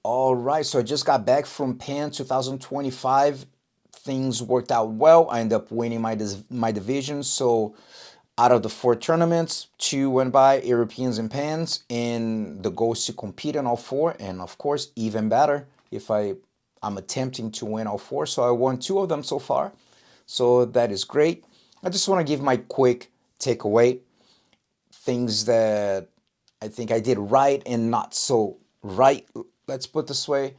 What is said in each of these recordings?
All right, so I just got back from PAN 2025. Things worked out well. I ended up winning my division. So out of the 4 tournaments, 2 went by, Europeans and PANs, and the goal is to compete in all 4. And of course, even better if I'm attempting to win all 4. So I won 2 of them so far. So that is great. I just want to give my quick takeaway, things that I think I did right and not so right. Let's put this way.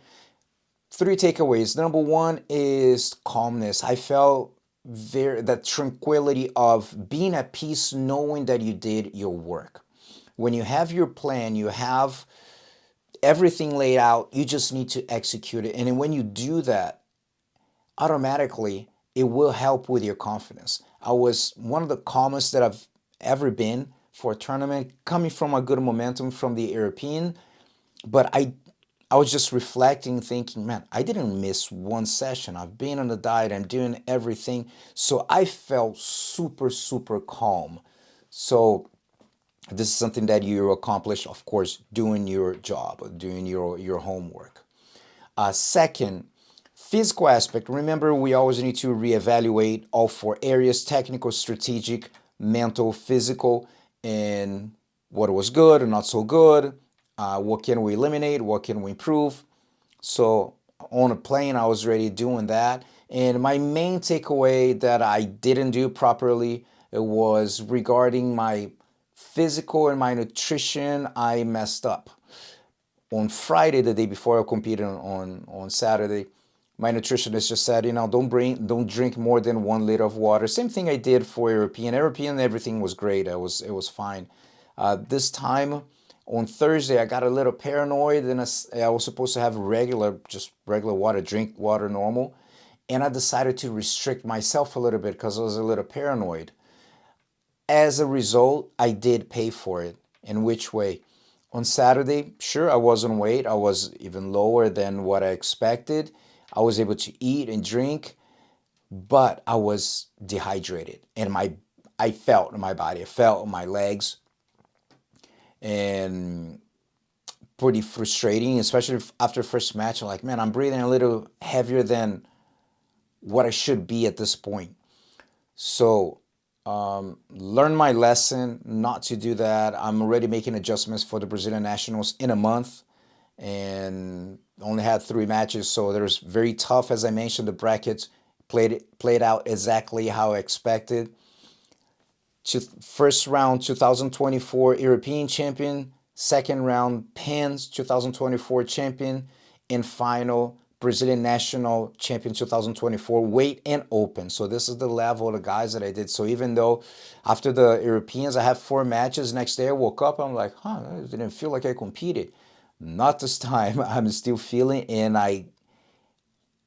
3 takeaways. Number 1 is calmness. I felt that tranquility of being at peace, knowing that you did your work. When you have your plan, you have everything laid out, you just need to execute it. And then when you do that, automatically it will help with your confidence. I was one of the calmest that I've ever been for a tournament, coming from a good momentum from the European. But I was just reflecting, thinking, man, I didn't miss one session. I've been on the diet, I'm doing everything. So I felt super, super calm. So this is something that you accomplish, of course, doing your job, doing your homework. Second, physical aspect. Remember, we always need to reevaluate all 4 areas: technical, strategic, mental, physical, and what was good and not so good. What can we eliminate? What can we improve? So on a plane, I was already doing that. And my main takeaway that I didn't do properly, it was regarding my physical and my nutrition. I messed up on Friday, the day before I competed on Saturday. My nutritionist just said, don't drink more than 1 liter of water. Same thing I did for European. Everything was great. It was fine. This time on Thursday, I got a little paranoid, and I was supposed to have just regular water, drink water normal, and I decided to restrict myself a little bit because I was a little paranoid. As a result, I did pay for it. In which way? On Saturday, sure, I was on weight. I was even lower than what I expected. I was able to eat and drink, but I was dehydrated, and I felt in my body, I felt in my legs, and pretty frustrating, especially after first match. I'm like, man, I'm breathing a little heavier than what I should be at this point. So learn my lesson not to do that. I'm already making adjustments for the Brazilian Nationals in a month, and only had 3 matches, so there's very tough. As I mentioned, the brackets played out exactly how I expected. First round 2024 European champion, second round PAN's 2024 champion, and final Brazilian national champion 2024 weight and open. So this is the level of the guys that I did. So even though after the Europeans I have 4 matches, next day I woke up, I'm like, I didn't feel like I competed. Not this time. I'm still feeling, and I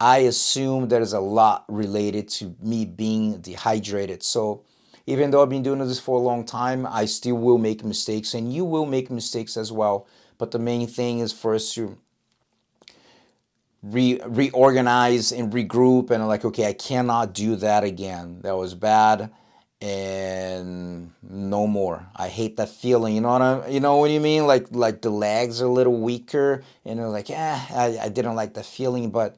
assume there is a lot related to me being dehydrated. So even though I've been doing this for a long time, I still will make mistakes, and you will make mistakes as well. But the main thing is for us to reorganize and regroup, and like, okay, I cannot do that again. That was bad, and no more. I hate that feeling. You know what you mean? Like the legs are a little weaker, and they're like, I didn't like that feeling, but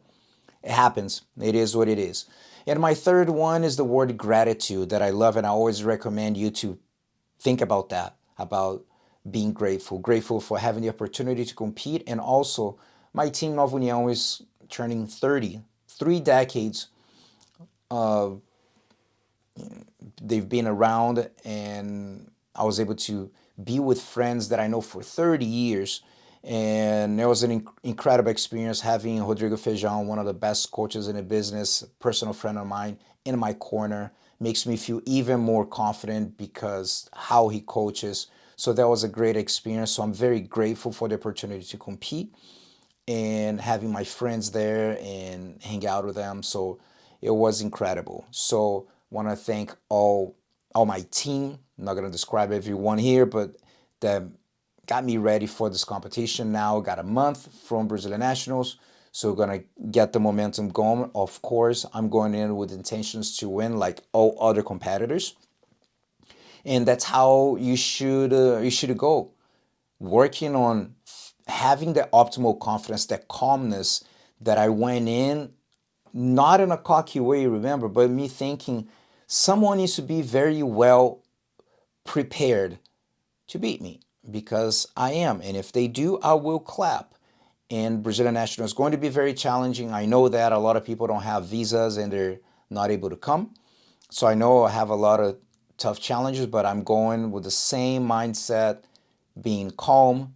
it happens. It is what it is. And my third one is the word gratitude that I love, and I always recommend you to think about that, about being grateful. Grateful for having the opportunity to compete, and also my team Nova União is turning 30. 3 decades of they've been around, and I was able to be with friends that I know for 30 years. And it was an incredible experience having Rodrigo Feijão, one of the best coaches in the business, personal friend of mine, in my corner. Makes me feel even more confident because how he coaches. So that was a great experience. So I'm very grateful for the opportunity to compete and having my friends there and hang out with them. So it was incredible. So want to thank all my team. I'm not gonna describe everyone here, but that got me ready for this competition. Now got a month from Brazilian Nationals, so gonna get the momentum going. Of course, I'm going in with intentions to win, like all other competitors, and that's how you should go. Working on having the optimal confidence, that calmness that I went in, not in a cocky way, remember, but me thinking someone needs to be very well prepared to beat me because I am. And if they do, I will clap. And Brazilian National is going to be very challenging. I know that a lot of people don't have visas and they're not able to come. So I know I have a lot of tough challenges, but I'm going with the same mindset, being calm,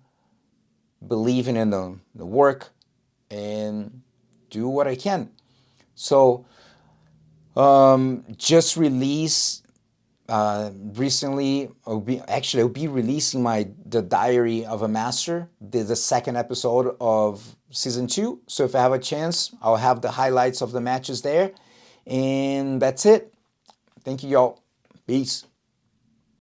believing in the work, and do what I can. So just release recently. I'll be releasing the Diary of a Master, the second episode of season 2. So if I have a chance, I'll have the highlights of the matches there, and that's it. Thank you, y'all. Peace.